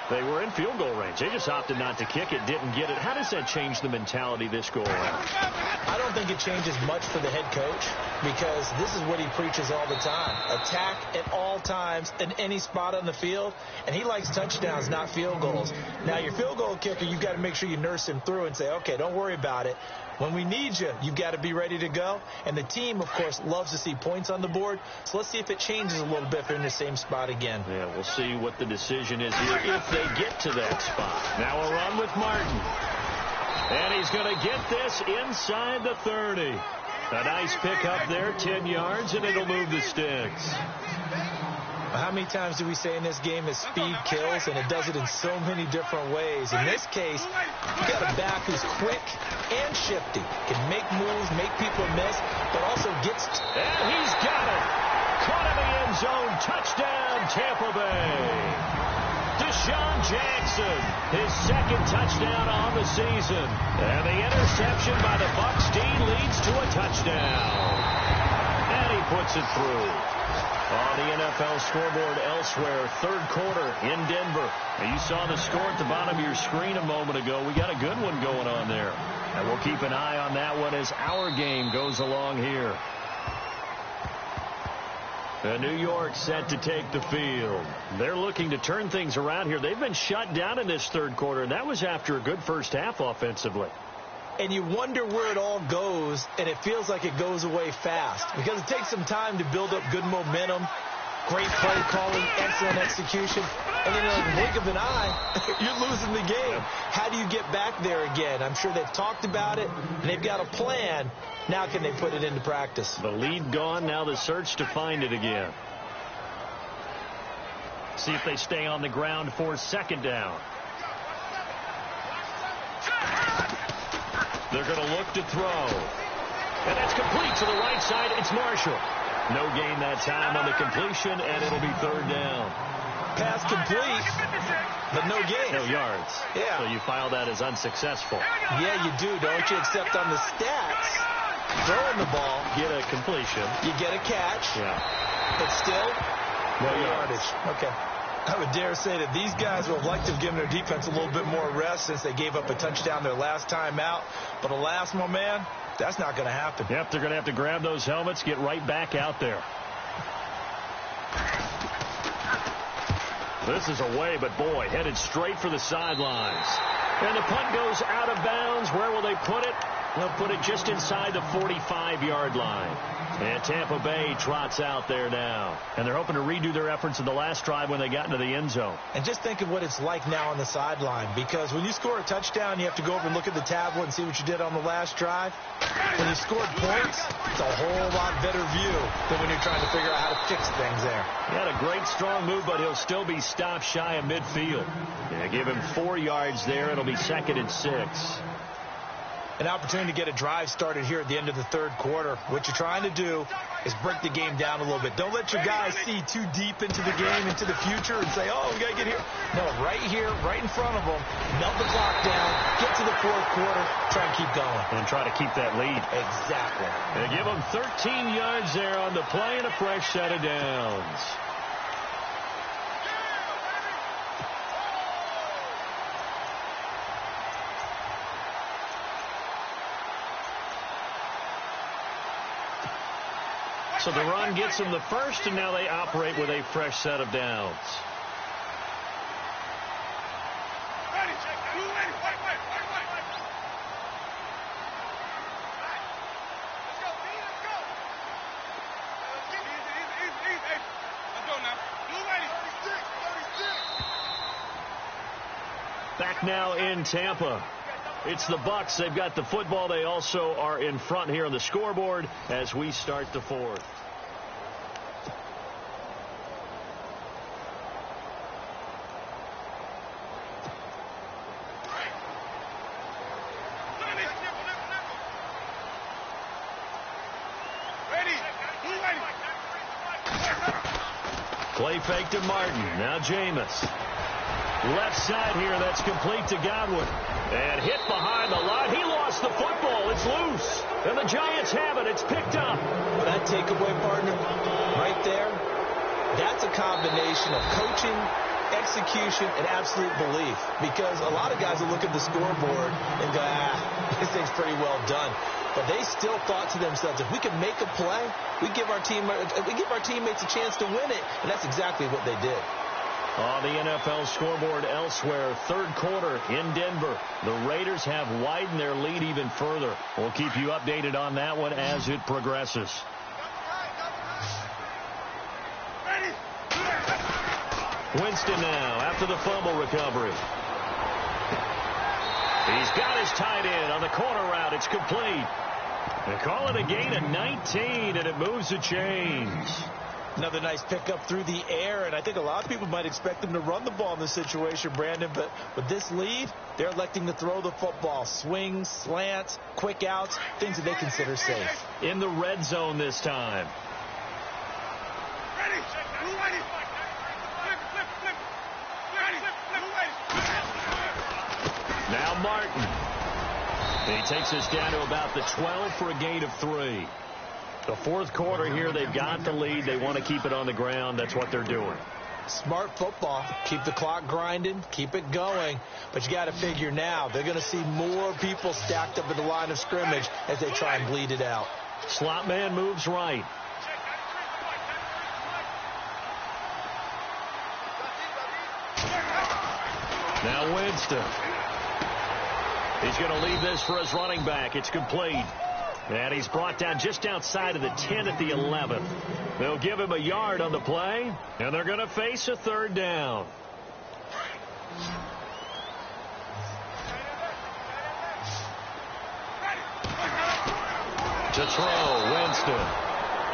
[SPEAKER 1] they were in field goal range. They just opted not to kick it, didn't get it. How does that change the mentality this go around?
[SPEAKER 2] I don't think it changes much for the head coach because this is what he preaches all the time. Attack at all times in any spot on the field. And he likes touchdowns, not field goals. Now, your field goal kicker, you've got to make sure you nurse him through and say, okay, don't worry about it. When we need you, you've got to be ready to go. And the team, of course, loves to see points on the board. So let's see if it changes a little bit if they're in the same spot again.
[SPEAKER 1] Yeah, we'll see what the decision is here if they get to that spot. Now a run with Martin. And he's going to get this inside the 30. A nice pickup there, 10 yards, and it'll move the sticks.
[SPEAKER 2] How many times do we say in this game that speed kills, and it does it in so many different ways? In this case, you got a back who's quick and shifty, can make moves, make people miss, but also gets...
[SPEAKER 1] And he's got it. Caught in the end zone. Touchdown, Tampa Bay. Deshaun Jackson, his second touchdown on the season. And the interception by the Bucs D leads to a touchdown. And he puts it through. On the NFL scoreboard elsewhere, third quarter in Denver. Now, you saw the score at the bottom of your screen a moment ago. We got a good one going on there. And we'll keep an eye on that one as our game goes along here. New York set to take the field. They're looking to turn things around here. They've been shut down in this third quarter, and that was after a good first half offensively.
[SPEAKER 2] And you wonder where it all goes, and it feels like it goes away fast because it takes some time to build up good momentum, great play calling, excellent execution, and then in the blink of an eye, you're losing the game. How do you get back there again? I'm sure they've talked about it, and they've got a plan. Now can they put it into practice?
[SPEAKER 1] The lead gone, now the search to find it again. See if they stay on the ground for second down. They're going to look to throw. And that's complete to the right side. It's Marshall. No gain that time on the completion, and it'll be third down.
[SPEAKER 2] Pass complete, but no gain.
[SPEAKER 1] No yards.
[SPEAKER 2] Yeah.
[SPEAKER 1] So you file that as unsuccessful.
[SPEAKER 2] Yeah, you do, don't you? Except on the stats, throwing the ball,
[SPEAKER 1] get a completion.
[SPEAKER 2] You get a catch.
[SPEAKER 1] Yeah.
[SPEAKER 2] But still,
[SPEAKER 1] no yardage.
[SPEAKER 2] Okay. I would dare say that these guys would have liked to have given their defense a little bit more rest since they gave up a touchdown their last time out. But alas, my man, that's not going to happen.
[SPEAKER 1] Yep, they're going to have to grab those helmets, get right back out there. This is away, but boy, headed straight for the sidelines. And the punt goes out of bounds. Where will they put it? They'll put it just inside the 45-yard line. And Tampa Bay trots out there now. And they're hoping to redo their efforts in the last drive when they got into the end zone.
[SPEAKER 2] And just think of what it's like now on the sideline. Because when you score a touchdown, you have to go over and look at the tablet and see what you did on the last drive. When you scored points, it's a whole lot better view than when you're trying to figure out how to fix things there.
[SPEAKER 1] He had a great strong move, but he'll still be stopped shy of midfield. Yeah, give him 4 yards there. It'll be 2nd and 6.
[SPEAKER 2] An opportunity to get a drive started here at the end of the third quarter. What you're trying to do is break the game down a little bit. Don't let your guys see too deep into the game, into the future, and say, oh, we got to get here. No, right here, right in front of them, melt the clock down, get to the fourth quarter, try and keep going.
[SPEAKER 1] And try to keep that lead.
[SPEAKER 2] Exactly.
[SPEAKER 1] And give them 13 yards there on the play and a fresh set of downs. So the run gets them the first, and now they operate with a fresh set of downs. Back now in Tampa. It's the Bucs. They've got the football. They also are in front here on the scoreboard as we start the fourth. Play fake to Martin. Now Jameis. Left side here. That's complete to Godwin. And hit behind the line. He lost the football. It's loose. And the Giants have it. It's picked up.
[SPEAKER 2] Well, that takeaway, partner, right there, that's a combination of coaching, execution, and absolute belief. Because a lot of guys will look at the scoreboard and go, this thing's pretty well done. But they still thought to themselves, if we can make a play, we give our teammates a chance to win it. And that's exactly what they did.
[SPEAKER 1] On the NFL scoreboard elsewhere, third quarter in Denver. The Raiders have widened their lead even further. We'll keep you updated on that one as it progresses. Winston now after the fumble recovery. He's got his tight end on the corner route. It's complete. They call it a gain of 19, and it moves the chains.
[SPEAKER 2] Another nice pickup through the air, and I think a lot of people might expect them to run the ball in this situation, Brandon, but with this lead, they're electing to throw the football. Swings, slants, quick outs, things that they consider safe.
[SPEAKER 1] In the red zone this time. Now Martin. He takes us down to about the 12 for a gain of 3. The fourth quarter here, they've got the lead. They want to keep it on the ground. That's what they're doing.
[SPEAKER 2] Smart football. Keep the clock grinding. Keep it going. But you got to figure now, they're going to see more people stacked up at the line of scrimmage as they try and bleed it out.
[SPEAKER 1] Slot man moves right. Now Winston. He's going to leave this for his running back. It's complete. And he's brought down just outside of the 10 at the 11. They'll give him a yard on the play, and they're going to face a third down. To throw, Winston.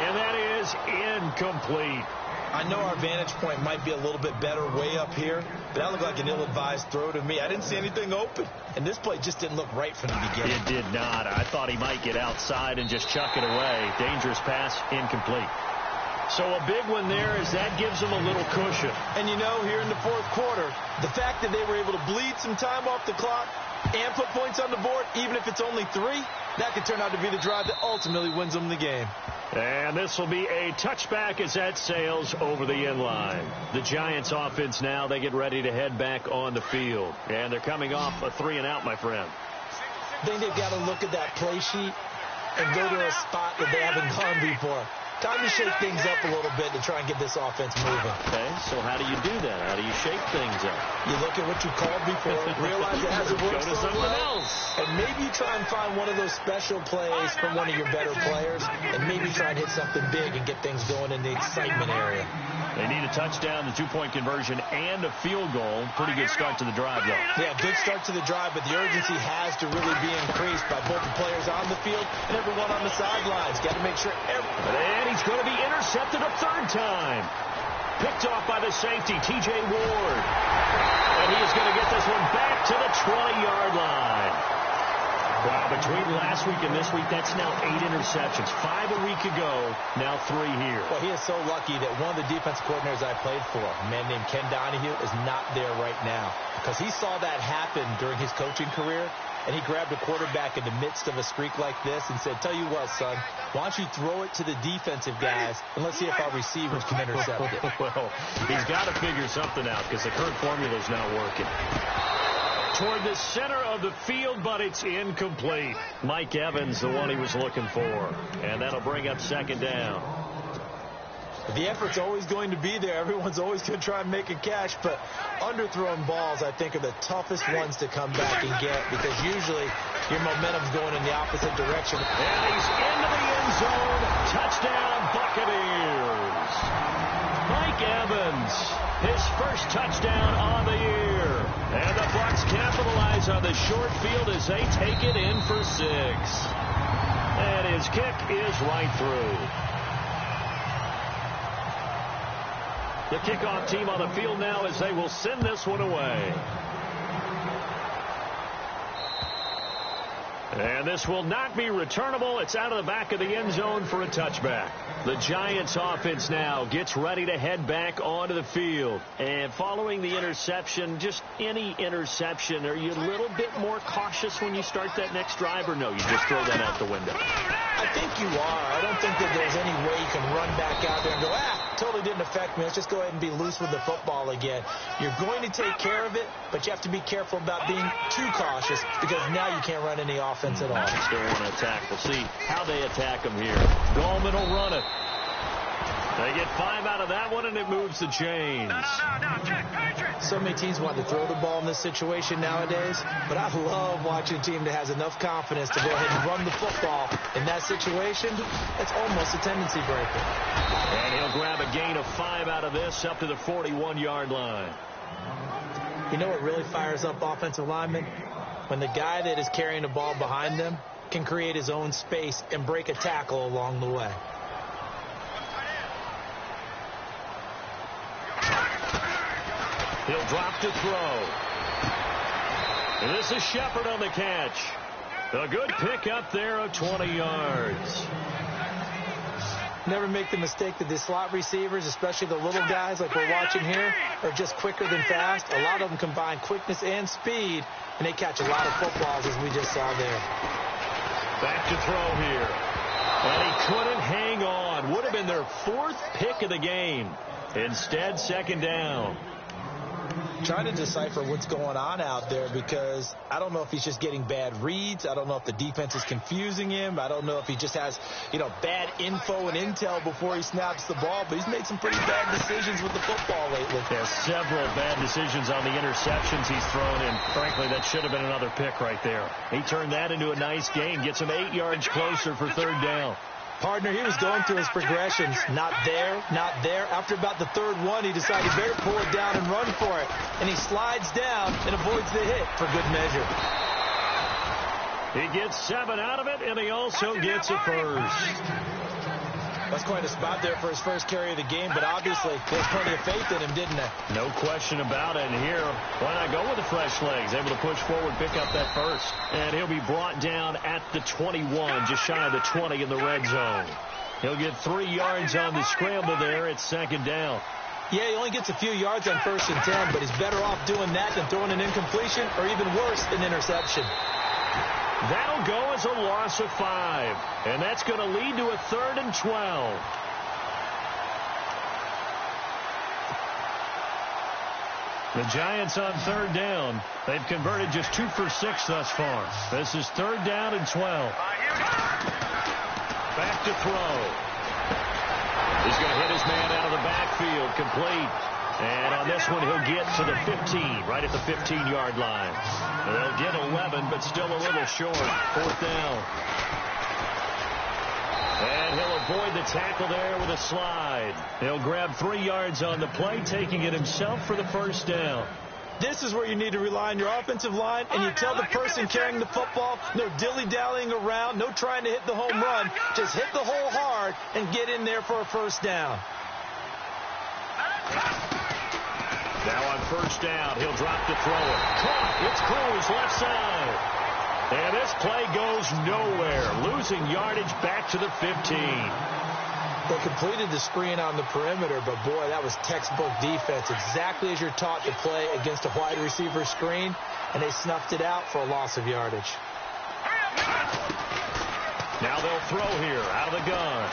[SPEAKER 1] And that is incomplete.
[SPEAKER 2] I know our vantage point might be a little bit better way up here, but that looked like an ill-advised throw to me. I didn't see anything open, and this play just didn't look right from the beginning.
[SPEAKER 1] It did not. I thought he might get outside and just chuck it away. Dangerous pass, incomplete. So a big one there as that gives them a little cushion.
[SPEAKER 2] And you know, here in the fourth quarter, the fact that they were able to bleed some time off the clock and put points on the board, even if it's only 3, that could turn out to be the drive that ultimately wins them the game.
[SPEAKER 1] And this will be a touchback as that sails over the end line. The Giants offense now, they get ready to head back on the field. And they're coming off a 3-and-out, my friend.
[SPEAKER 2] I think they've got to look at that play sheet and go to a spot that they haven't gone before. Time to shake things up a little bit to try and get this offense moving.
[SPEAKER 1] Okay, so how do you do that? How do you shake things up?
[SPEAKER 2] You look at what you called before, realize it hasn't worked
[SPEAKER 1] so
[SPEAKER 2] well,
[SPEAKER 1] else.
[SPEAKER 2] and maybe you try and find one of those special plays from one of your better players, and maybe try and hit something big and get things going in the excitement area.
[SPEAKER 1] They need a touchdown, the 2-point conversion, and a field goal. Pretty good start to the drive, though.
[SPEAKER 2] Yeah, good start to the drive, but the urgency has to really be increased by both the players on the field and everyone on the sidelines. Got to make sure
[SPEAKER 1] And he's going to be intercepted a third time. Picked off by the safety, T.J. Ward. And he is going to get this one back to the 20-yard line. Wow, between last week and this week, that's now 8 interceptions. 5 a week ago, now 3 here.
[SPEAKER 2] Well, he is so lucky that one of the defensive coordinators I played for, a man named Ken Donahue, is not there right now. Because he saw that happen during his coaching career, and he grabbed a quarterback in the midst of a streak like this and said, tell you what, son, why don't you throw it to the defensive guys, and let's see if our receivers can intercept it.
[SPEAKER 1] Well, he's got to figure something out because the current formula is not working. Toward the center of the field, but it's incomplete. Mike Evans, the one he was looking for. And that'll bring up second down.
[SPEAKER 2] The effort's always going to be there. Everyone's always going to try and make a catch, but underthrown balls, I think, are the toughest ones to come back and get because usually your momentum's going in the opposite direction.
[SPEAKER 1] And he's into the end zone. Touchdown, Buccaneers. Mike Evans, his first touchdown on the year. And the Bucs capitalize on the short field as they take it in for 6. And his kick is right through. The kickoff team on the field now as they will send this one away. And this will not be returnable. It's out of the back of the end zone for a touchback. The Giants offense now gets ready to head back onto the field. And following the interception, just any interception, are you a little bit more cautious when you start that next drive, or no, you just throw that out the window?
[SPEAKER 2] I think you are. I don't think that there's any way you can run back out there and go, totally didn't affect me. Let's just go ahead and be loose with the football again. You're going to take care of it, but you have to be careful about being too cautious because now you can't run any offense at all.
[SPEAKER 1] Still want to attack. We'll see how they attack them here. Goldman will run it. They get 5 out of that one, and it moves the chains.
[SPEAKER 2] So many teams want to throw the ball in this situation nowadays, but I love watching a team that has enough confidence to go ahead and run the football. In that situation, that's almost a tendency breaker.
[SPEAKER 1] And he'll grab a gain of 5 out of this up to the 41-yard line.
[SPEAKER 2] You know what really fires up offensive linemen? When the guy that is carrying the ball behind them can create his own space and break a tackle along the way.
[SPEAKER 1] He'll drop to throw. And this is Shepard on the catch. A good pickup there of 20 yards.
[SPEAKER 2] Never make the mistake that the slot receivers, especially the little guys like we're watching here, are just quicker than fast. A lot of them combine quickness and speed, and they catch a lot of footballs, as we just saw there.
[SPEAKER 1] Back to throw here. And he couldn't hang on. Would have been their 4th pick of the game. Instead, 2nd down.
[SPEAKER 2] Trying to decipher what's going on out there, because I don't know if he's just getting bad reads. I don't know if the defense is confusing him. I don't know if he just has, bad info and intel before he snaps the ball, but he's made some pretty bad decisions with the football lately.
[SPEAKER 1] Yeah, several bad decisions on the interceptions he's thrown in. Frankly, that should have been another pick right there. He turned that into a nice gain, gets him 8 yards closer for 3rd down.
[SPEAKER 2] Partner, he was going through his progressions. Not there, not there. After about the 3rd one, he decided he better pull it down and run for it. And he slides down and avoids the hit for good measure.
[SPEAKER 1] He gets 7 out of it, and he also gets a first.
[SPEAKER 2] That's quite a spot there for his first carry of the game, but obviously there's plenty of faith in him, didn't there?
[SPEAKER 1] No question about it. And here, why not go with the fresh legs? Able to push forward, pick up that first. And he'll be brought down at the 21, just shy of the 20 in the red zone. He'll get 3 yards on the scramble there at 2nd down.
[SPEAKER 2] Yeah, he only gets a few yards on 1st and 10, but he's better off doing that than throwing an incompletion, or even worse, an interception.
[SPEAKER 1] That'll go as a loss of 5. And that's going to lead to a 3rd and 12. The Giants on 3rd down. They've converted just 2 for 6 thus far. This is 3rd down and 12. Back to throw. He's going to hit his man out of the backfield. Complete. And on this one, he'll get to the 15, right at the 15-yard line. They'll get 11, but still a little short. 4th down. And he'll avoid the tackle there with a slide. He'll grab 3 yards on the play, taking it himself for the 1st down.
[SPEAKER 2] This is where you need to rely on your offensive line, and you tell the person carrying the football, no dilly-dallying around, no trying to hit the home run. Just hit the hole hard and get in there for a 1st down.
[SPEAKER 1] Now on 1st down, he'll drop to throw it. Caught. It's Cruz left side. And this play goes nowhere. Losing yardage back to the 15.
[SPEAKER 2] They completed the screen on the perimeter, but boy, that was textbook defense. Exactly as you're taught to play against a wide receiver screen, and they snuffed it out for a loss of yardage.
[SPEAKER 1] Now they'll throw here out of the gun.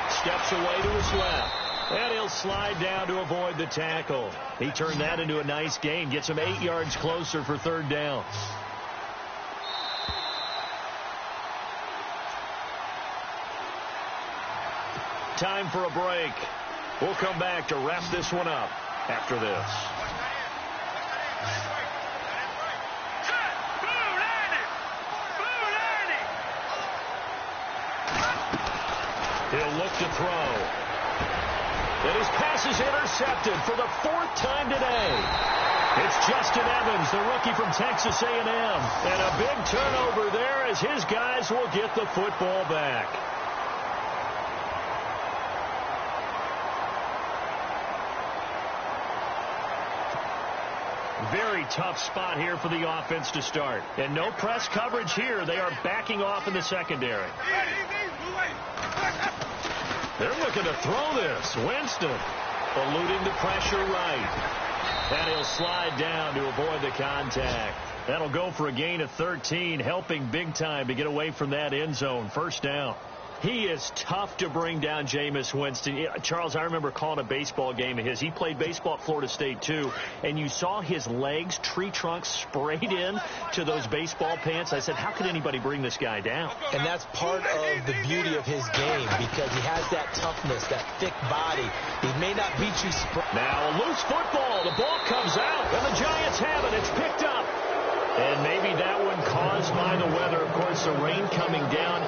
[SPEAKER 1] Steps away to his left. And he'll slide down to avoid the tackle. He turned that into a nice gain. Gets him 8 yards closer for 3rd down. Time for a break. We'll come back to wrap this one up after this. He'll look to throw. And his pass is intercepted for the 4th time today. It's Justin Evans, the rookie from Texas A&M. And a big turnover there as his guys will get the football back. Very tough spot here for the offense to start. And no press coverage here. They are backing off in the secondary. They're looking to throw this. Winston eluding the pressure right. And he'll slide down to avoid the contact. That'll go for a gain of 13, helping big time to get away from that end zone. 1st down. He is tough to bring down, Jameis Winston. Charles, I remember calling a baseball game of his. He played baseball at Florida State, too. And you saw his legs, tree trunks sprayed in to those baseball pants. I said, how could anybody bring this guy down?
[SPEAKER 2] And that's part of the beauty of his game, because he has that toughness, that thick body. He may not beat you.
[SPEAKER 1] Now a loose football. The ball comes out, and the Giants have it. It's picked up. And maybe that one caused by the weather. Of course, the rain coming down.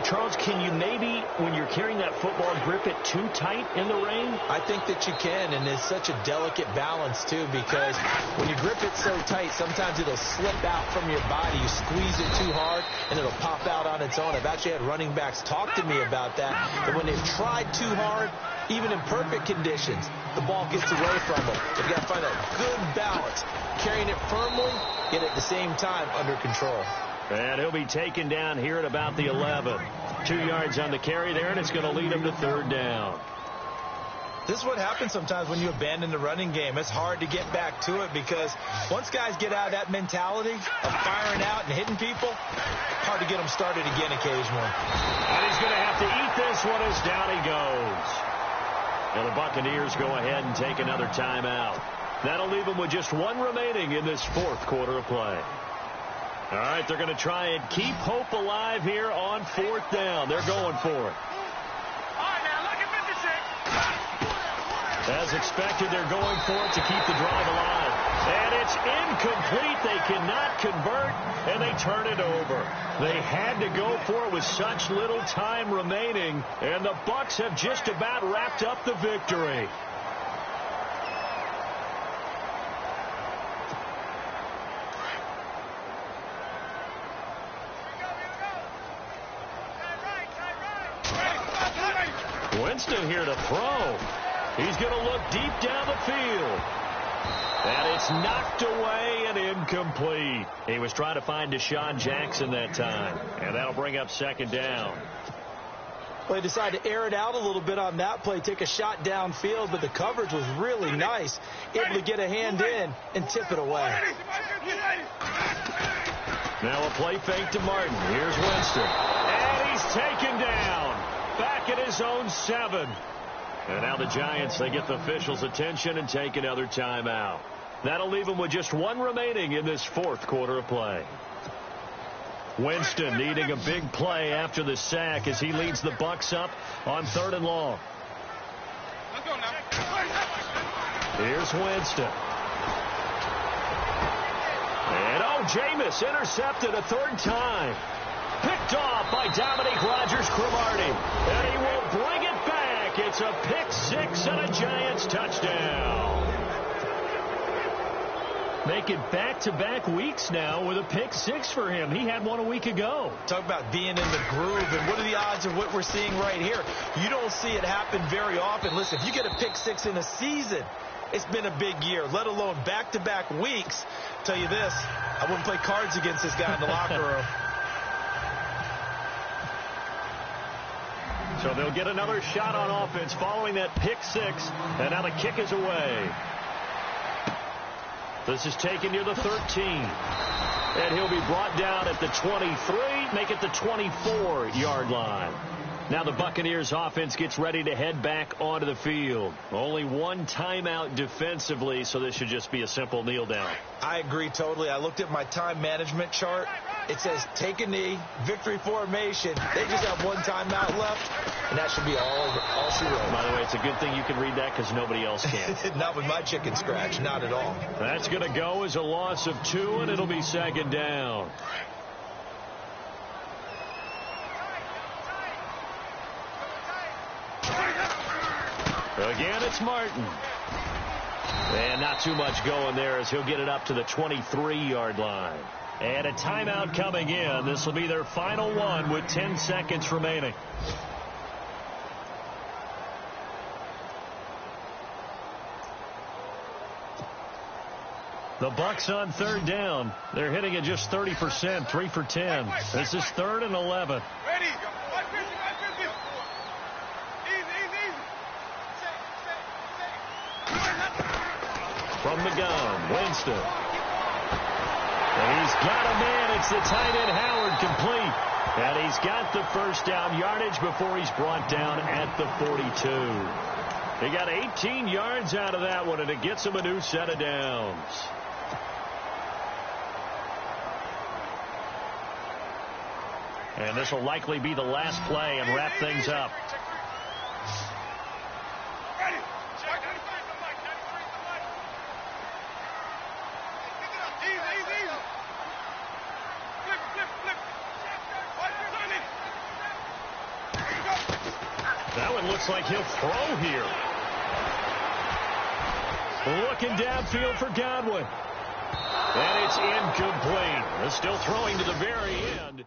[SPEAKER 1] Charles, can you maybe, when you're carrying that football, grip it too tight in the rain?
[SPEAKER 2] I think that you can, and it's such a delicate balance, too, because when you grip it so tight, sometimes it'll slip out from your body. You squeeze it too hard, and it'll pop out on its own. I've actually had running backs talk to me about that when they've tried too hard, even in perfect conditions, the ball gets away from them. So you've got to find that good balance, carrying it firmly, yet at the same time under control.
[SPEAKER 1] And he'll be taken down here at about the 11. 2 yards on the carry there, and it's going to lead him to 3rd down.
[SPEAKER 2] This is what happens sometimes when you abandon the running game. It's hard to get back to it because once guys get out of that mentality of firing out and hitting people, hard to get them started again occasionally.
[SPEAKER 1] And he's going to have to eat this one as down he goes. And the Buccaneers go ahead and take another timeout. That'll leave them with just 1 remaining in this 4th quarter of play. All right, they're going to try and keep hope alive here on 4th down. They're going for it.
[SPEAKER 3] All right, now, look at 56.
[SPEAKER 1] As expected, they're going for it to keep the drive alive. And it's incomplete. They cannot convert, and they turn it over. They had to go for it with such little time remaining, and the Bucs have just about wrapped up the victory. Winston here to throw. He's going to look deep down the field. And it's knocked away and incomplete. He was trying to find Deshaun Jackson that time. And that'll bring up 2nd down.
[SPEAKER 2] Well, they decided to air it out a little bit on that play, take a shot downfield, but the coverage was really nice. Able to get a hand in and tip it away.
[SPEAKER 1] Now a play fake to Martin. Here's Winston. And he's taken down. Back at his own 7. And now the Giants, they get the officials' attention and take another timeout. That'll leave them with just 1 remaining in this 4th quarter of play. Winston needing a big play after the sack as he leads the Bucs up on 3rd and long.
[SPEAKER 3] Let's go now.
[SPEAKER 1] Here's Winston. And Jameis intercepted a 3rd time. Picked off by Dominique Rodgers-Cromartie. And he will bring it back. It's a pick 6 and a Giants touchdown. Make it back-to-back weeks now with a pick 6 for him. He had one a week ago.
[SPEAKER 2] Talk about being in the groove, and what are the odds of what we're seeing right here? You don't see it happen very often. Listen, if you get a pick 6 in a season, it's been a big year, let alone back-to-back weeks. I'll tell you this, I wouldn't play cards against this guy in the locker room.
[SPEAKER 1] So they'll get another shot on offense following that pick 6, and now the kick is away. This is taken near the 13. And he'll be brought down at the 23, make it the 24-yard line. Now the Buccaneers offense gets ready to head back onto the field. Only 1 timeout defensively, so this should just be a simple kneel down.
[SPEAKER 2] I agree totally. I looked at my time management chart. It says take a knee, victory formation. They just have 1 timeout left, and that should be all she wrote.
[SPEAKER 1] By the way, it's a good thing you can read that because nobody else can.
[SPEAKER 2] Not with my chicken scratch, not at all.
[SPEAKER 1] That's going to go as a loss of 2, and it'll be 2nd down. Again, it's Martin. And not too much going there as he'll get it up to the 23-yard line. And a timeout coming in. This will be their final one with 10 seconds remaining. The Bucs on 3rd down. They're hitting at just 30%, 3 for 10. This is 3rd and 11.
[SPEAKER 3] Ready. 150. Easy.
[SPEAKER 1] From the gun, Winston. And he's got a man. It's the tight end Howard complete. And he's got the first down yardage before he's brought down at the 42. He got 18 yards out of that one, and it gets him a new set of downs. And this will likely be the last play and wrap things up. looks like he'll throw here. Looking downfield for Godwin. And it's incomplete. They're still throwing to the very end.